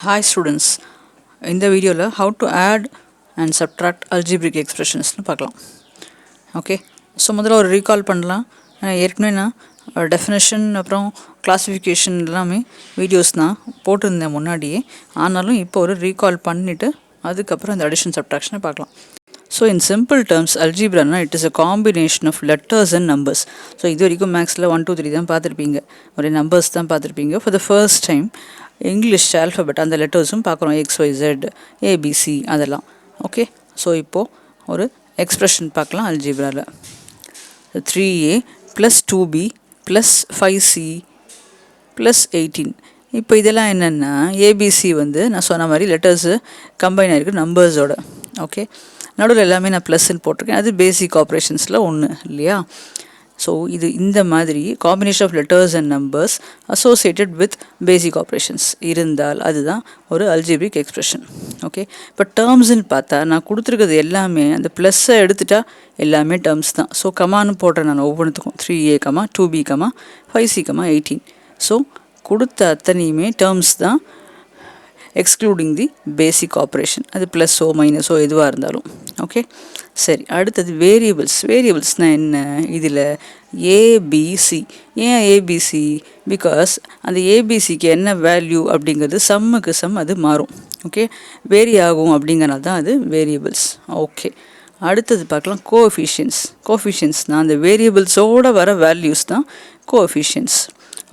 Hi students, இந்த வீடியோவில் how to add and subtract algebraic expressionsனு பார்க்கலாம். ஓகே, ஸோ முதல்ல ஒரு ரீகால் பண்ணலாம். ஏற்கனவே நான் டெஃபினேஷன் அப்புறம் கிளாஸிஃபிகேஷன் எல்லாமே வீடியோஸ் தான் போட்டிருந்தேன் முன்னாடியே. ஆனாலும் இப்போ ஒரு ரீகால் பண்ணிவிட்டு அதுக்கப்புறம் இந்த அடிஷன் சப்ட்ராக்ஷனை பார்க்கலாம். ஸோ இன் சிம்பிள் டேர்ம்ஸ் அல்ஜிப்ரானா it is a combination of letters and numbers. So இது வரைக்கும் மேக்ஸில் 1 2 3 தான் பார்த்துருப்பீங்க, ஒரே நம்பர்ஸ் தான் பார்த்துருப்பீங்க. For the first time English alphabet அந்த லெட்டர்ஸும் பார்க்குறோம், XYZ ABC அதெல்லாம். ஓகே, ஸோ இப்போது ஒரு எக்ஸ்ப்ரெஷன் பார்க்கலாம் அல்ஜிப்ராவில். 3A + 2B + 5C + 18. இப்போ இதெல்லாம் என்னென்னா ஏபிசி வந்து நான் சொன்ன மாதிரி லெட்டர்ஸு கம்பைன் ஆகிருக்கு நம்பர்ஸோட. ஓகே, நடுவில் எல்லாமே நான் ப்ளஸ்ன்னு போட்டிருக்கேன், அது பேசிக் ஆப்ரேஷன்ஸில் ஒன்று இல்லையா. ஸோ இது இந்த மாதிரி combination of letters and numbers associated with basic operations இருந்தால் அதுதான் ஒரு அல்ஜிப்ரிக் எக்ஸ்ப்ரெஷன். ஓகே, இப்போ டேர்ம்ஸ்ன்னு பார்த்தா நான் கொடுத்துருக்கிறது எல்லாமே அந்த ப்ளஸ்ஸை எடுத்துட்டா எல்லாமே டேர்ம்ஸ் தான். ஸோ கமான்னு போடுறேன் நான் ஒவ்வொன்றுத்துக்கும் 3A, 2B, 5C, 18. ஸோ கொடுத்த அத்தனையுமே டேர்ம்ஸ் தான், எக்ஸ்க்ளூடிங் தி பேசிக் ஆப்ரேஷன், அது ப்ளஸ்ஸோ மைனஸோ எதுவாக இருந்தாலும். ஓகே, சரி, அடுத்தது வேரியபிள்ஸ்னால் என்ன? இதில் ஏபிசி. ஏன் ஏபிசி? பிகாஸ் அந்த ஏபிசிக்கு என்ன வேல்யூ அப்படிங்கிறது சம்முக்கு சம் அது மாறும். ஓகே, வேரி ஆகும் அப்படிங்கிறனால தான் அது வேரியபிள்ஸ். ஓகே, அடுத்தது பார்க்கலாம் கோஎஃபிஷியன்ஸ்னால் அந்த வேரியபிள்ஸோடு வர வேல்யூஸ் தான் கோஎஃபிஷியன்ஸ்.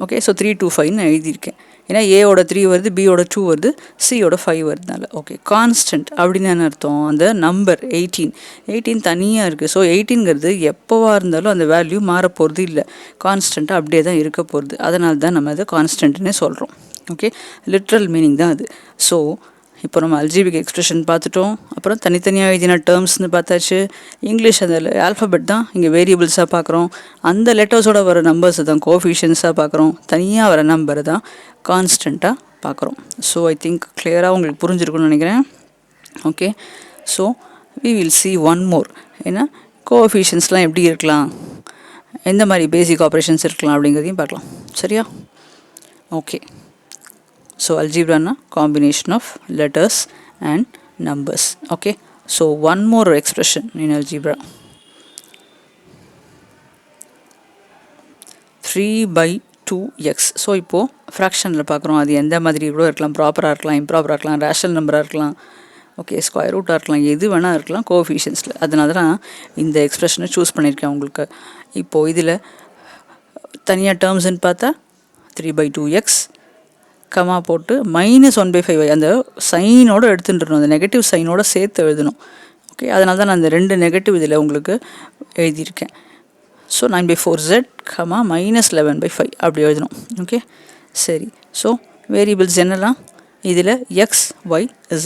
ஓகே, ஸோ 3 to 5 நான் எழுதியிருக்கேன், ஏன்னா ஏவோட 3 வருது, பியோட 2 வருது, சியோட 5 வருதுனால. ஓகே, கான்ஸ்டன்ட் அப்படின்னு என்ன அர்த்தம்? அந்த நம்பர் 18 தனியாக இருக்குது. ஸோ 18ங்கிறது எப்போவா இருந்தாலும் அந்த வேல்யூ மாறப்போகிறது இல்லை, கான்ஸ்டண்ட்டாக அப்படியே தான் இருக்க போகிறது. அதனால தான் நம்ம அதை கான்ஸ்டன்ட்னே சொல்கிறோம். ஓகே, லிட்ரல் மீனிங் தான் அது. ஸோ இப்போ நம்ம அல்ஜிப்ரிக் எக்ஸ்ப்ரெஷன் பார்த்துட்டோம், அப்புறம் தனித்தனியாக எழுதின டேர்ம்ஸ்னு பார்த்தாச்சு. இங்கிலீஷ் அந்த ஆல்ஃபபெட் தான் இங்கே வேரியபிள்ஸாக பார்க்குறோம், அந்த லெட்டர்ஸோட வர நம்பர்ஸை தான் கோஎஃபிஷியன்ஸாக பார்க்குறோம், தனியாக வர நம்பரை தான் கான்ஸ்டண்ட்டாக பார்க்குறோம். ஸோ ஐ திங்க் கிளியராக உங்களுக்கு புரிஞ்சிருக்குன்னு நினைக்கிறேன். Okay, so we will see one more. ஏன்னா கோஎஃபிஷியன்ஸ்லாம் எப்படி இருக்கலாம், எந்த மாதிரி பேசிக் ஆப்ரேஷன்ஸ் இருக்கலாம் அப்படிங்கிறதையும் பார்க்கலாம். சரியா? Okay, so algebra na combination of letters and numbers. Okay, so one more expression in algebra, 3/2x. So இப்போது ஃப்ராக்ஷனில் பார்க்குறோம், அது எந்த மாதிரி கூட இருக்கலாம், ப்ராப்பராக இருக்கலாம், இம்ப்ராப்பராக இருக்கலாம், ரேஷனல் நம்பராக இருக்கலாம், ஓகே, ஸ்கொயர் ரூட்டாக இருக்கலாம், எது வேணால் இருக்கலாம் கோஎஃபிஷியன்ஸில். அதனால தான் இந்த எக்ஸ்ப்ரெஷனை சூஸ் பண்ணியிருக்கேன் உங்களுக்கு. இப்போது இதில் தனியாக டேர்ம்ஸ்ன்னு பார்த்தா 3/2x கமா போட்டு -1/5 அந்த சைனோடு எடுத்துட்டுருணும், அந்த நெகட்டிவ் சைனோட சேர்த்து எழுதணும். ஓகே, அதனால தான் நான் அந்த 2 நெகட்டிவ் இதில் உங்களுக்கு எழுதியிருக்கேன். ஸோ 9/4z -11/5 அப்படி எழுதணும். ஓகே, சரி, ஸோ வேரியபிள்ஸ் என்னெல்லாம் இதில் x, y, z.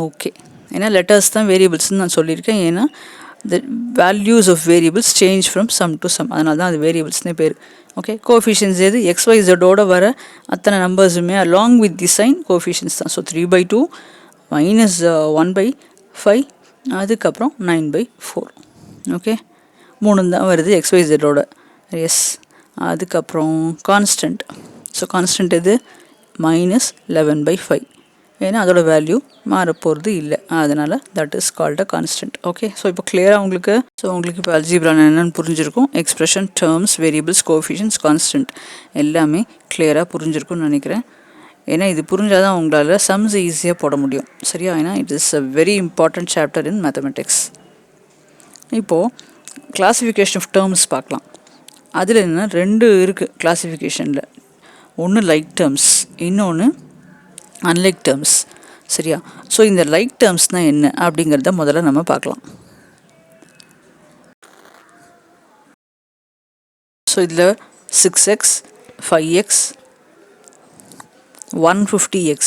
ஓகே, ஏன்னா லெட்டர்ஸ் தான் வேரியபிள்ஸ்ன்னு நான் சொல்லியிருக்கேன், ஏன்னா the values of variables change from sum to sum, அதனால தான் அது வேரியபிள்ஸ்னே பேர். ஓகே, கோஎஃபிஷியன்ஸ் எது? XYZோட வர அத்தனை நம்பர்ஸுமே along with the sign coefficients தான். ஸோ 3/2 -1/5 அதுக்கப்புறம் 9/4. ஓகே, 3 தான் வருது XYZோட. எஸ், அதுக்கப்புறம் கான்ஸ்டன்ட். ஸோ கான்ஸ்டன்ட் எது? -11/5, ஏன்னா அதோட வேல்யூ மாறப்போகிறது இல்லை, அதனால் that is called a constant. Okay, so இப்போ கிளியராக உங்களுக்கு இப்போ அல்ஜிப்ரான் என்னென்னு புரிஞ்சிருக்கும். Expression, terms, variables, coefficients, constant எல்லாமே கிளியராக புரிஞ்சிருக்கும்னு நினைக்கிறேன். ஏன்னா இது புரிஞ்சால் தான் உங்களால் சம்ஸ் ஈஸியாக போட முடியும். சரியா? ஏன்னா it is a very important chapter in mathematics. இப்போது கிளாஸிஃபிகேஷன் ஆஃப் டேர்ம்ஸ் பார்க்கலாம். அதில் என்ன 2 இருக்குது கிளாஸிஃபிகேஷனில். ஒன்று லைக் டேர்ம்ஸ், இன்னொன்று அன்லைக் டேர்ம்ஸ். சரியா? ஸோ இந்த லைக் டேர்ம்ஸ்னால் என்ன அப்படிங்கிறத முதல்ல நம்ம பார்க்கலாம். ஸோ இதில் 6x, 5x, 150x.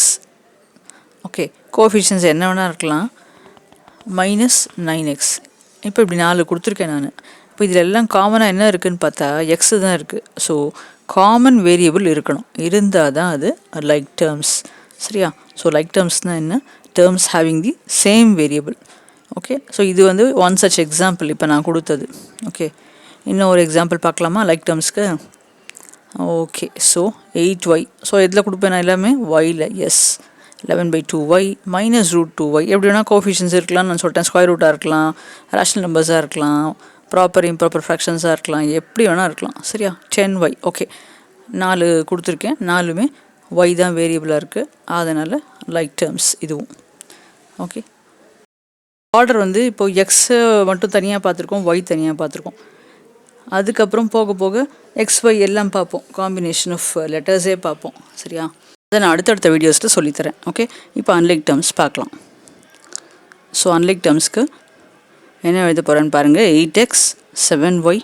Okay, coefficients என்ன வேணால் இருக்கலாம், -9x. இப்போ இப்படி 4 கொடுத்துருக்கேன் நான். இப்போ இதில் எல்லாம் காமனாக என்ன இருக்குதுன்னு பார்த்தா எக்ஸு தான் இருக்குது. ஸோ காமன் வேரியபிள் இருக்கணும், இருந்தால் தான் அது லைக் டேர்ம்ஸ். சரியா? ஸோ லைக் டேர்ம்ஸ்னால் என்ன? Terms having the same variable. Okay, so இது வந்து ஒன் சச் எக்ஸாம்பிள் இப்போ நான் கொடுத்தது. ஓகே, இன்னும் ஒரு எக்ஸாம்பிள் பார்க்கலாமா லைக் டேர்ம்ஸ்க்கு? ஓகே. So 8y. ஸோ எதில் கொடுப்பேன் நான் எல்லாமே while. S 11/2y minus root 2y. எப்படி வேணால் கோஃபிஷியன்ஸ் இருக்கலாம்னு நான் சொல்லிட்டேன். ஸ்கொயர் ரூட்டாக இருக்கலாம், ரேஷனல் நம்பர்ஸாக இருக்கலாம், ப்ராப்பர் இம்ப்ராப்பர் ஃப்ராக்ஷன்ஸாக இருக்கலாம், எப்படி வேணால் இருக்கலாம். சரியா? 10y. ஓகே, 4 கொடுத்துருக்கேன். 4மே y தான் வேரியபிளாக இருக்குது, அதனால் லைக் டேர்ம்ஸ் இதுவும். ஓகே, ஆர்டர் வந்து இப்போது எக்ஸை மட்டும் தனியாக பார்த்துருக்கோம், ஒய் தனியாக பார்த்துருக்கோம். அதுக்கப்புறம் போக போக XY எல்லாம் பார்ப்போம், காம்பினேஷன் ஆஃப் லெட்டர்ஸே பார்ப்போம். சரியா? அதை நான் அடுத்தடுத்த வீடியோஸில் சொல்லித்தரேன். ஓகே, இப்போ அன்லைக் டேர்ம்ஸ் பார்க்கலாம். ஸோ அன்லைக் டேர்ம்ஸ்க்கு என்ன எழுத போகிறேன்னு பாருங்கள். 8x 7y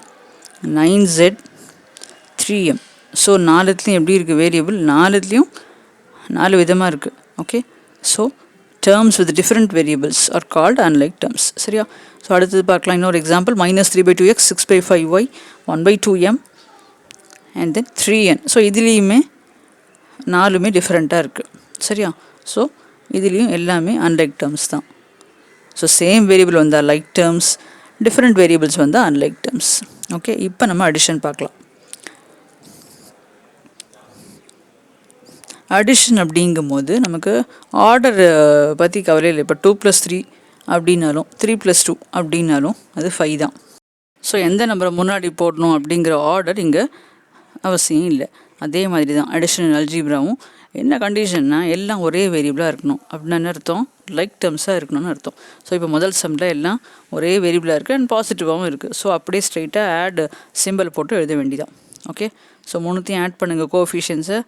9z 3m. So 4த்துலேயும் எப்படி இருக்குது வேரியபிள்? 4த்துலேயும் 4 விதமாக இருக்குது. Okay, so terms with different variables are called unlike terms. சரியா? ஸோ அடுத்தது பார்க்கலாம். இன்னொரு example. -3/2x 6/5y 1/2m and then 3n. So இதுலேயுமே 4மே டிஃப்ரெண்ட்டாக இருக்குது. சரியா? ஸோ இதுலேயும் எல்லாமே அன்லைக் டேர்ம்ஸ் தான். ஸோ சேம் வேரியபிள் வந்தால் லைக் டேர்ம்ஸ், டிஃப்ரெண்ட் வேரியபிள்ஸ் வந்தால் அன்லைக் டேர்ம்ஸ். ஓகே, இப்போ நம்ம அடிஷன் பார்க்கலாம். அடிஷன் அப்படிங்கும்போது நமக்கு ஆர்டர் பற்றி கவலை இல்லை. இப்போ 2 + 3 அப்படின்னாலும் 3 + 2 அப்படின்னாலும் அது 5 தான். ஸோ எந்த நம்பரை முன்னாடி போடணும் அப்படிங்கிற ஆர்டர் இங்கே அவசியம் இல்லை. அதே மாதிரி தான் அடிஷனல் அல்ஜீப்ராவும். என்ன கண்டிஷன்னா எல்லாம் ஒரே வேரியபிளாக இருக்கணும் அப்படின்னு அர்த்தம், லைக் டேர்ம்ஸாக இருக்கணும்னு அர்த்தம். ஸோ இப்போ முதல் சம்மில் எல்லாம் ஒரே வேரியபிளாக இருக்குது அண்ட் பாசிட்டிவாகவும் இருக்குது. ஸோ அப்படியே ஸ்ட்ரைட்டாக ஆட் சிம்பிள் போட்டு எழுத வேண்டியதான். ஓகே, ஸோ மூணுத்தையும் ஆட் பண்ணுங்கள். கோஎஃபிஷியன்ஸை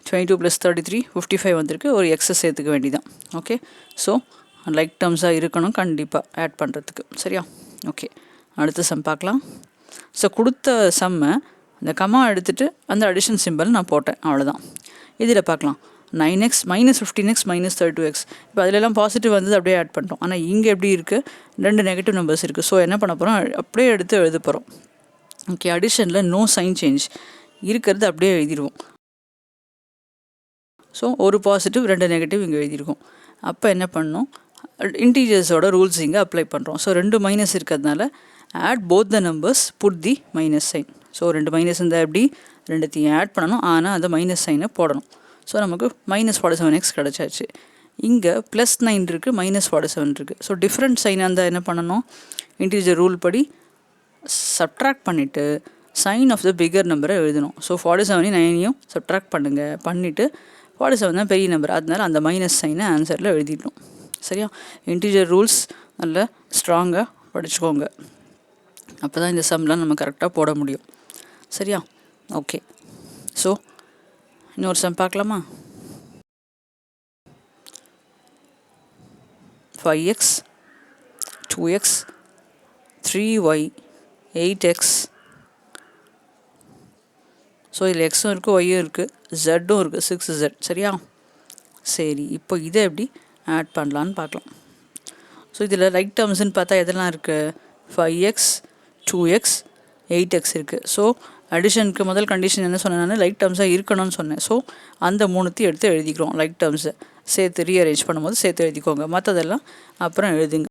22 + 33 55 வந்திருக்கு. ஒரு எக்ஸை சேர்த்துக்க வேண்டியதான். ஓகே, ஸோ லைக் டேர்ம்ஸாக இருக்கணும் கண்டிப்பாக ஆட் பண்ணுறதுக்கு. சரியா? ஓகே, அடுத்த சம் பார்க்கலாம். ஸோ கொடுத்த சம்மை இந்த கமா எடுத்துகிட்டு அந்த அடிஷன் சிம்பிள் நான் போட்டேன், அவ்வளோதான். இதில் பார்க்கலாம். 9x -15x -32x. இப்போ அதிலெல்லாம் பாசிட்டிவ் வந்தது அப்படியே ஆட் பண்ணிட்டோம். ஆனால் இங்கே எப்படி இருக்குது? 2 நெகட்டிவ் நம்பர்ஸ் இருக்குது. ஸோ என்ன பண்ண போகிறோம்? அப்படியே எடுத்து எழுத போகிறோம். ஓகே, அடிஷனில் நோ சைன் சேஞ்ச் இருக்கிறது அப்படியே எழுதிடுவோம். ஸோ ஒரு பாசிட்டிவ் 2 நெகட்டிவ் இங்கே எழுதியிருக்கோம். அப்போ என்ன பண்ணணும்? இன்டீஜர்ஸோட ரூல்ஸ் இங்கே அப்ளை பண்ணுறோம். ஸோ 2 மைனஸ் இருக்கிறதுனால add both the numbers, put the minus sign. So 2 minus இருந்தால் எப்படி? 2த்தையும் ஆட் பண்ணணும், ஆனால் அந்த மைனஸ் சைனை போடணும். ஸோ நமக்கு -47x கிடச்சாச்சு. இங்கே +9 இருக்குது, -47 இருக்குது. ஸோ டிஃப்ரெண்ட் சைனாக இருந்தால் என்ன பண்ணணும்? இன்டீஜர் ரூல் படி சப்ட்ராக்ட் பண்ணிவிட்டு சைன் ஆஃப் த பிகர் நம்பரை எழுதணும். ஸோ 47 9ஐயும் சப்ட்ராக்ட் பண்ணிவிட்டு 47 தான் பெரிய நம்பர், அதனால அந்த மைனஸ் சைனை ஆன்சரில் எழுதிடணும். சரியா? இன்டீஜர் ரூல்ஸ் நல்லா ஸ்ட்ராங்காக படிச்சுக்கோங்க, அப்போ தான் இந்த சம்லாம் நம்ம கரெக்டாக போட முடியும். சரியா? ஓகே, ஸோ இன்னொரு சம் பார்க்கலாமா? 5x 2x 3y 8x. So இதில் எக்ஸும் இருக்குது, ஒய்யும் இருக்குது, ஜெட்டும் இருக்குது, 6z. சரியா? சரி, இப்போ இதை எப்படி ஆட் பண்ணலான்னு பார்க்கலாம். ஸோ இதில் லைக் டேர்ம்ஸ்ன்னு பார்த்தா எதெல்லாம் இருக்குது? 5x 2x 8x இருக்குது. ஸோ அடிஷனுக்கு முதல் கண்டிஷன் என்ன சொன்னேன்? லைக் டேர்ம்ஸாக இருக்கணும்னு சொன்னேன். ஸோ அந்த மூணுத்தையும் எடுத்து எழுதிக்கிறோம். லைக் டேர்ம்ஸை சேர்த்து ரீஅரேஞ்ச் பண்ணும்போது சேர்த்து எழுதிக்கோங்க, மற்றதெல்லாம் அப்புறம் எழுதுங்க.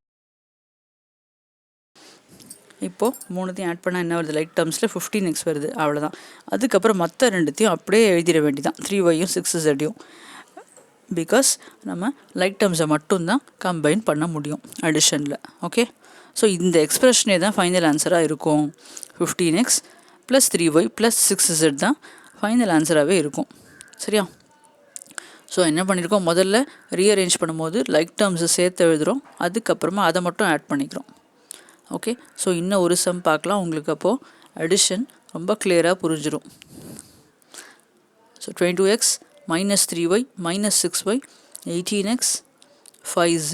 இப்போது மூணுத்தையும் ஆட் பண்ணால் என்ன வருது? லைக் டேர்ம்ஸில் 15x வருது, அவ்வளோதான். அதுக்கப்புறம் மற்ற ரெண்டுத்தையும் அப்படியே எழுதிட வேண்டியதான், 3yயும் 6zயும். பிகாஸ் நம்ம லைக் டேர்ம்ஸை மட்டும்தான் கம்பைன் பண்ண முடியும் அடிஷனில். ஓகே, ஸோ இந்த எக்ஸ்பிரஷனே தான் ஃபைனல் ஆன்சராக இருக்கும். 15x + 3y + 6z தான் ஃபைனல் ஆன்சராகவே இருக்கும். சரியா? ஸோ என்ன பண்ணியிருக்கோம்? முதல்ல ரீஅரேஞ்ச் பண்ணும்போது லைக் டேர்ம்ஸை சேர்த்து எழுதுகிறோம், அதுக்கப்புறமா அதை மட்டும் ஆட் பண்ணிக்கிறோம். ஓகே, ஸோ இன்னும் ஒரு சம் பார்க்கலாம். உங்களுக்கு அப்போது அடிஷன் ரொம்ப கிளியராக புரிஞ்சிடும். So 22x -3y -6y 18x 5z.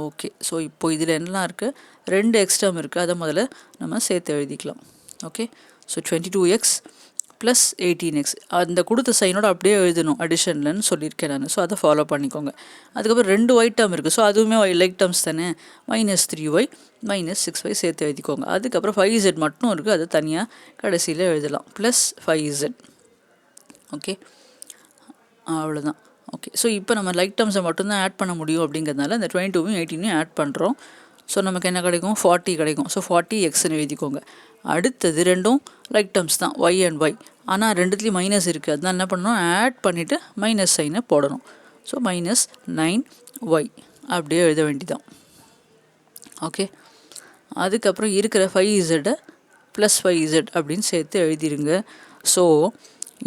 Okay, so இப்போ இதில் என்னலாம் இருக்குது? 2 எக்ஸ்ட்ரம் இருக்குது, அதை முதல்ல நம்ம சேர்த்து எழுதிக்கலாம். ஓகே, ஸோ 22x + 18x அந்த கொடுத்த சைனோட அப்படியே எழுதணும் அடிஷன்லன்னு சொல்லியிருக்கேன் நான். ஸோ அதை ஃபாலோ பண்ணிக்கோங்க. அதுக்கப்புறம் 2 ஒயிட் டேர்ம் இருக்குது, ஸோ அதுவுமே லைக் டேர்ம்ஸ் தானே. -3y -6y சேர்த்து எழுதிக்கோங்க. அதுக்கப்புறம் 5z மட்டும் இருக்குது, அது தனியாக கடைசியில் எழுதலாம், +5z. ஓகே, அவ்வளோதான். ஓகே, ஸோ இப்போ நம்ம லைக் டேர்ம்ஸை மட்டும்தான் ஆட் பண்ண முடியும் அப்படிங்கிறதுனால இந்த 22யும் 18யும் ஆட் பண்ணுறோம். ஸோ நமக்கு என்ன கிடைக்கும் 40 கிடைக்கும். ஸோ 40xன்னு எழுதிக்கோங்க. அடுத்தது ரெண்டும் லைக் டேர்ம்ஸ் தான் y அண்ட் y. ஆனால் ரெண்டுத்துலேயும் மைனஸ் இருக்குது. அதனால் என்ன பண்ணணும், ஆட் பண்ணிவிட்டு மைனஸ் சைனை போடணும். ஸோ -9y அப்படியே எழுத வேண்டியதான். ஓகே, அதுக்கப்புறம் இருக்கிற 5z +5z அப்படின்னு சேர்த்து எழுதிருங்க. ஸோ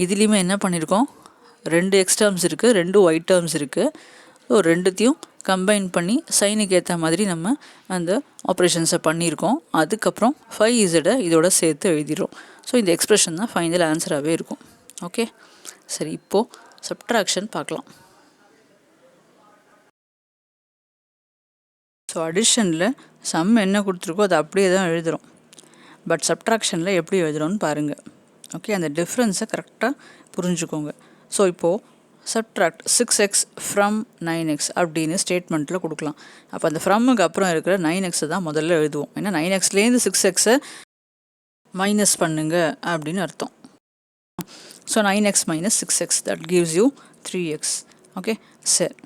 இதுலேயுமே என்ன பண்ணியிருக்கோம், 2 x டேர்ம்ஸ் இருக்குது, 2 y டேர்ம்ஸ் இருக்குது. ஸோ ரெண்டுத்தையும் கம்பைன் பண்ணி சைனுக்கு ஏற்ற மாதிரி நம்ம அந்த ஆப்ரேஷன்ஸை பண்ணியிருக்கோம். அதுக்கப்புறம் 5z இதோட சேர்த்து எழுதிடும். ஸோ இந்த எக்ஸ்ப்ரெஷன் தான் ஃபைனல் ஆன்சராகவே இருக்கும். ஓகே, சரி, இப்போது சப்ட்ராக்ஷன் பார்க்கலாம். ஸோ அடிஷனில் சம் என்ன கொடுத்துருக்கோ அதை அப்படியே தான் எழுதுகிறோம். பட் சப்ட்ராக்ஷனில் எப்படி எழுதுகிறோன்னு பாருங்கள். ஓகே, அந்த டிஃப்ரென்ஸை கரெக்டாக புரிஞ்சுக்கோங்க. ஸோ இப்போது சப்ட்ராக்ட் 6x from 9x அப்படின்னு ஸ்டேட்மெண்ட்டில் கொடுக்கலாம். அப்போ அந்த ஃப்ரம்முக்கு அப்புறம் இருக்கிற 9xை தான் முதல்ல எழுதுவோம். ஏன்னா 9xலேருந்து 6xை மைனஸ் பண்ணுங்க அப்படின்னு அர்த்தம். So 9x - 6x that gives you 3x. Okay, சரி,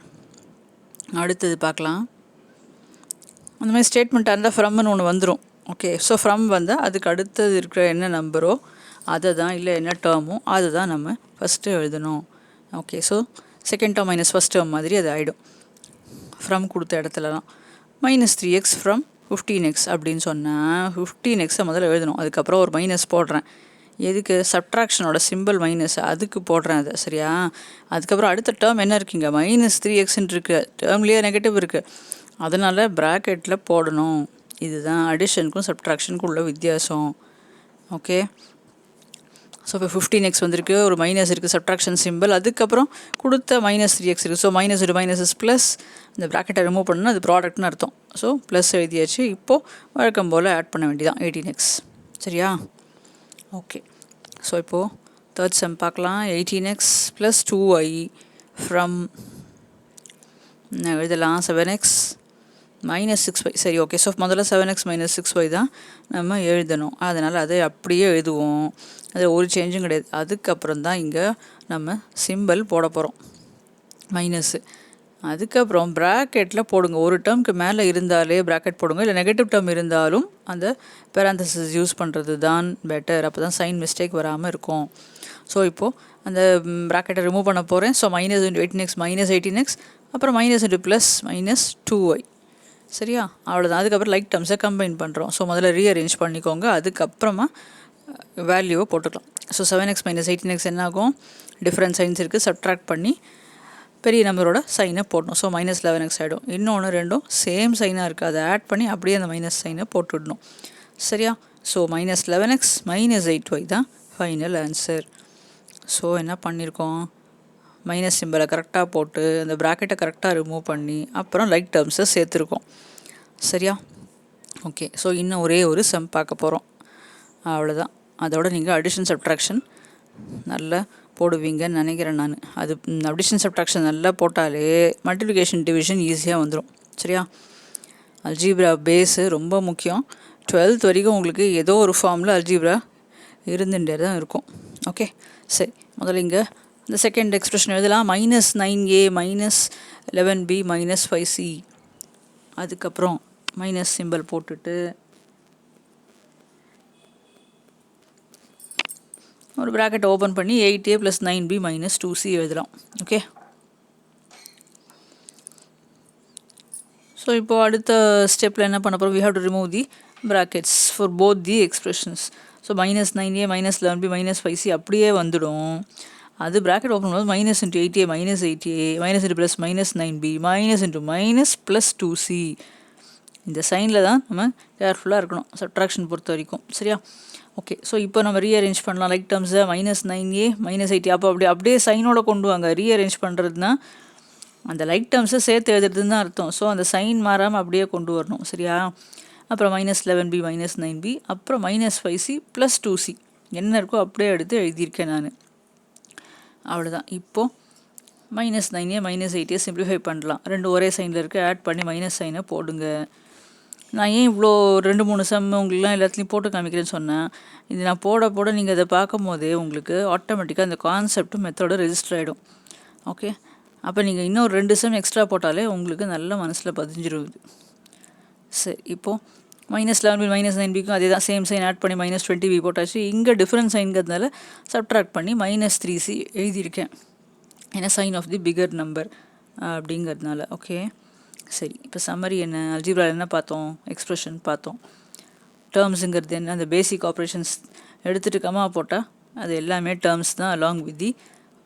அடுத்தது பார்க்கலாம். அந்த மாதிரி ஸ்டேட்மெண்ட்டாக இருந்தால் ஃப்ரம்னு ஒன்று வந்துடும். ஓகே, ஸோ ஃப்ரம் வந்தால் அதுக்கு அடுத்தது இருக்கிற என்ன நம்பரோ அதை தான், இல்லை என்ன டேர்மோ அதை தான் நம்ம ஃபஸ்ட்டு எழுதணும். Okay, so second term minus first term மாதிரி அது ஆகிடும் ஃப்ரம் கொடுத்த இடத்துலலாம். -3x from 15x அப்படின்னு சொன்னால் 15xை முதல்ல எழுதணும். அதுக்கப்புறம் ஒரு மைனஸ் போடுறேன். எதுக்கு, சப்ட்ராக்ஷனோட சிம்பிள் மைனஸ், அதுக்கு போடுறேன் அதை. சரியா, அதுக்கப்புறம் அடுத்த டேர்ம் என்ன இருக்குங்க, -3xன்னு இருக்குது, டேர்ம்லேயே நெகட்டிவ் இருக்குது, அதனால் ப்ராக்கெட்டில் போடணும். இதுதான் அடிஷனுக்கும் சப்ட்ராக்ஷனுக்கும் உள்ள வித்தியாசம். ஓகே, ஸோ இப்போ 15x வந்திருக்கு, ஒரு மைனஸ் இருக்குது, சப்ட்ராக்ஷன் சிம்பிள், அதுக்கப்புறம் கொடுத்த -3x இருக்குது. ஸோ மைனஸ் ஒரு மைனஸ் ப்ளஸ், இந்த ப்ராக்கெட்டை ரிமூவ் பண்ணால் அது ப்ராடக்ட்னு அர்த்தம். ஸோ ப்ளஸ் எழுதியாச்சு. இப்போது வழக்கம் போல் ஆட் பண்ண வேண்டியதான் 18x. சரியா, ஓகே. ஸோ இப்போது தேர்ட் சம் பார்க்கலாம். 18x + 2y ஃப்ரம் எழுதலாம் 7x -6y. சரி, ஓகே. ஸோ முதல்ல 7x - 6y தான் நம்ம எழுதணும். அதனால் அதை அப்படியே எழுதுவோம். அது ஒரு சேஞ்சும் கிடையாது. அதுக்கப்புறம் தான் இங்கே நம்ம சிம்பிள் போட போகிறோம், மைனஸு. அதுக்கப்புறம் ப்ராக்கெட்டில் போடுங்க. ஒரு டேர்முக்கு மேலே இருந்தாலே ப்ராக்கெட் போடுங்க, இல்லை நெகட்டிவ் டேர்ம் இருந்தாலும் அந்த பேராந்தசிஸ் யூஸ் பண்ணுறது தான் பெட்டர். அப்போ தான் சைன் மிஸ்டேக் வராமல் இருக்கும். ஸோ இப்போது அந்த ப்ராக்கெட்டை ரிமூவ் பண்ண போகிறேன். ஸோ -18x -18x, அப்புறம் -+ -2y. சரியா, அவ்வளோதான். அதுக்கப்புறம் லைக் டேர்ம்ஸை கம்பைன் பண்ணுறோம். ஸோ முதல்ல ரீஅரேஞ்ச் பண்ணிக்கோங்க, அதுக்கப்புறமா வேல்யூவை போட்டுக்கலாம். ஸோ 7x - 18x என்ன ஆகும், டிஃப்ரெண்ட் சைன்ஸ் இருக்குது, சப்ட்ராக்ட் பண்ணி பெரிய நம்பரோட சைனை போடணும். ஸோ -11x ஆகிடும். இன்னொன்று ரெண்டும் சேம் சைனாக இருக்குது, அதை ஆட் பண்ணி அப்படியே அந்த மைனஸ் சைனை போட்டுடணும். சரியா, ஸோ -11x - 8y தான் ஃபைனல் ஆன்சர். ஸோ என்ன பண்ணியிருக்கோம், மைனஸ் சிம்பிளை கரெக்டாக போட்டு அந்த ப்ராக்கெட்டை கரெக்டாக ரிமூவ் பண்ணி அப்புறம் லைக் டேர்ம்ஸை சேர்த்துருக்கோம். சரியா, ஓகே. ஸோ இன்னும் ஒரே ஒரு சம் பார்க்க போகிறோம், அவ்வளோதான். அதோட நீங்கள் அடிஷன் சப்ட்ராக்ஷன் நல்லா போடுவீங்கன்னு நினைக்கிறேன் நான். அது அடிஷன் சப்ட்ராக்ஷன் நல்லா போட்டாலே மல்டிப்ளிகேஷன் டிவிஷன் ஈஸியாக வந்துடும். சரியா, அல்ஜீப்ரா பேஸு ரொம்ப முக்கியம். 12th வரைக்கும் உங்களுக்கு ஏதோ ஒரு ஃபார்மில் அல்ஜீப்ரா இருந்துகிட்டே தான் இருக்கும். ஓகே, சரி, முதல்ல இங்கே இந்த செகண்ட் எக்ஸ்பிரஷன் எழுதலாம். -9a -11b -5c. அதுக்கப்புறம் மைனஸ் சிம்பிள் போட்டுட்டு ஒரு ப்ராக்கெட் ஓப்பன் பண்ணி 8a + 9b - 2c எழுதலாம். ஓகே, ஸோ இப்போது அடுத்த ஸ்டெப்பில் என்ன பண்ண போகிறோம், we have to remove the brackets for both the expressions. So -9a -11b -5c அப்படியே வந்துடும். அது ப்ராக்கெட் ஓப்பன் பண்ணும்போது -8a -8a -+ -9b -+ 2c. இந்த சைனில் தான் நம்ம கேர்ஃபுல்லாக இருக்கணும் சப்ட்ராக்ஷன் பொறுத்த வரைக்கும். சரியா, ஓகே. ஸோ இப்போ நம்ம ரீஅரேஞ்ச் பண்ணலாம் லைக் டேர்ம்ஸை. -9a -8a, அப்போ அப்படியே சைனோட கொண்டு வாங்க. ரீஅரேஞ்ச் பண்ணுறதுனா அந்த லைக் டேர்ம்ஸை சேர்த்து எழுதுறதுன்னு தான் அர்த்தம். ஸோ அந்த சைன் மாறாமல் அப்படியே கொண்டு வரணும். சரியா, அப்புறம் -11b -9b, அப்புறம் -5c + 2c என்ன இருக்கோ அப்படியே எடுத்து எழுதியிருக்கேன் நான். அவ்வளோதான். இப்போது -9a -8a சிம்பிளிஃபை பண்ணலாம். ரெண்டு ஒரே சைனில் இருக்குது, ஆட் பண்ணி மைனஸ் சைனை போடுங்க. நான் ஏன் இவ்வளோ 2-3 சம் உங்களுக்குலாம் எல்லாத்துலேயும் போட்டு காமிக்கிறேன்னு சொன்னேன். இது நான் போட நீங்கள் அதை பார்க்கும் போதே உங்களுக்கு ஆட்டோமேட்டிக்காக அந்த கான்செப்டும் மெத்தடோட ரெஜிஸ்டர் ஆகிடும். ஓகே, அப்போ நீங்கள் இன்னும் 2 சம் எக்ஸ்ட்ரா போட்டாலே உங்களுக்கு நல்ல மனசில் பதிஞ்சிருது. சரி, இப்போது -11b -9bக்கும் அதே தான், சேம் சைன் ஆட் பண்ணி -20b போட்டாச்சு. இங்கே டிஃப்ரெண்ட் சைன்கிறதுனால சப்ட்ராக்ட் பண்ணி -3c எழுதியிருக்கேன், ஏன்னா sign of the bigger number அப்படிங்கிறதுனால. ஓகே, சரி. இப்போ சம்மரி என்ன, அல்ஜிப்ராவில் என்ன பார்த்தோம், எக்ஸ்ப்ரெஷன் பார்த்தோம். டேர்ம்ஸுங்கிறது என்ன, அந்த பேசிக் ஆப்ரேஷன்ஸ் எடுத்துகிட்டு கமா போட்டால் அது எல்லாமே டேர்ம்ஸ் தான், along with the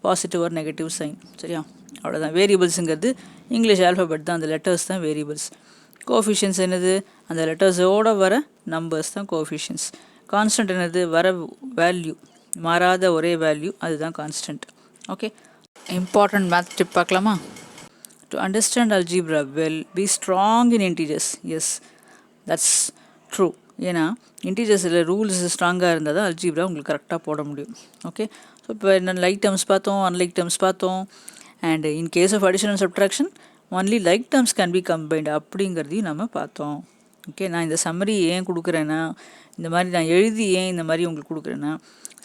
positive or negative sign. சரியா, அவ்வளோதான். வேரியபிள்ஸுங்கிறது இங்கிலீஷ் ஆல்ஃபபெட் தான், அந்த லெட்டர்ஸ் தான் வேரியபிள்ஸ். கோஎஃபிஷியன்ஸ் என்னது, அந்த லெட்டர்ஸோடு வர நம்பர்ஸ் தான் கோஎஃபிஷியன்ஸ். கான்ஸ்டன்ட் என்னது, வர வேல்யூ, மாறாத ஒரே வேல்யூ, அதுதான் constant. Okay, important math tip பார்க்கலாமா? To understand algebra well, be strong in integers. Yes, that's true. ஏன்னா இன்டீஜர்ஸில் ரூல்ஸ் ஸ்ட்ராங்காக இருந்தால் தான் அல்ஜிப்ரா உங்களுக்கு கரெக்டாக போட முடியும். ஓகே, ஸோ இப்போ என்ன லைக் டேர்ம்ஸ் பார்த்தோம், அன்லைக் டேர்ம்ஸ் பார்த்தோம். And in case of addition and subtraction only like terms can be combined அப்படிங்கிறதையும் நம்ம பார்த்தோம். ஓகே, நான் இந்த சம்மரி ஏன் கொடுக்குறேன்னா, இந்த மாதிரி நான் எழுதி ஏன் இந்த மாதிரி உங்களுக்கு கொடுக்குறேன்னா,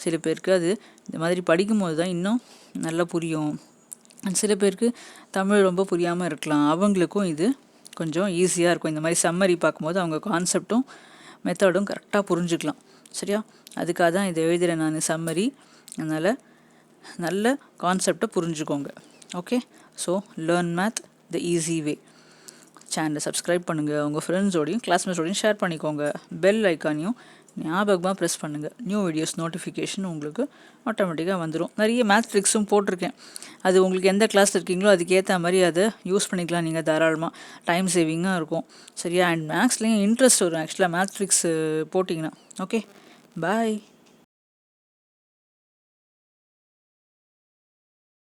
சில பேருக்கு அது இந்த மாதிரி படிக்கும்போது தான் இன்னும் நல்லா புரியும். அண்ட் சில பேருக்கு தமிழ் ரொம்ப புரியாமல் இருக்கலாம், அவங்களுக்கும் இது கொஞ்சம் ஈஸியாக இருக்கும். இந்த மாதிரி சம்மரி பார்க்கும்போது அவங்க கான்செப்டும் மெத்தடும் கரெக்டாக புரிஞ்சுக்கலாம். சரியா, அதுக்காக தான் இதை எழுதுகிறேன் நான் சம்மரி. அதனால் நல்ல கான்செப்டை புரிஞ்சுக்கோங்க. ஓகே, ஸோ லேர்ன் மேத் த ஈஸி வே. சேனலை சப்ஸ்கிரைப் பண்ணுங்கள், உங்கள் ஃப்ரெண்ட்ஸோடையும் கிளாஸ்மேட்ஸோடையும் ஷேர் பண்ணிக்கோங்க. பெல் ஐக்கானையும் ஞாபகமாக ப்ரெஸ் பண்ணுங்கள். நியூ வீடியோஸ் நோட்டிஃபிகேஷன் உங்களுக்கு ஆட்டோமேட்டிக்காக வந்துடும். நிறைய மேத் ட்ரிக்ஸும் போட்டிருக்கேன், அது உங்களுக்கு எந்த கிளாஸில் இருக்கீங்களோ அதுக்கேற்ற மாதிரி அதை யூஸ் பண்ணிக்கலாம். நீங்கள் தாராளமாக டைம் சேவிங்காக இருக்கும். சரியா, அண்ட் மேக்ஸ்லேயும் இன்ட்ரெஸ்ட் வரும் ஆக்சுவலாக மேத் ட்ரிக்ஸ் போட்டிங்கன்னா. ஓகே, பாய்.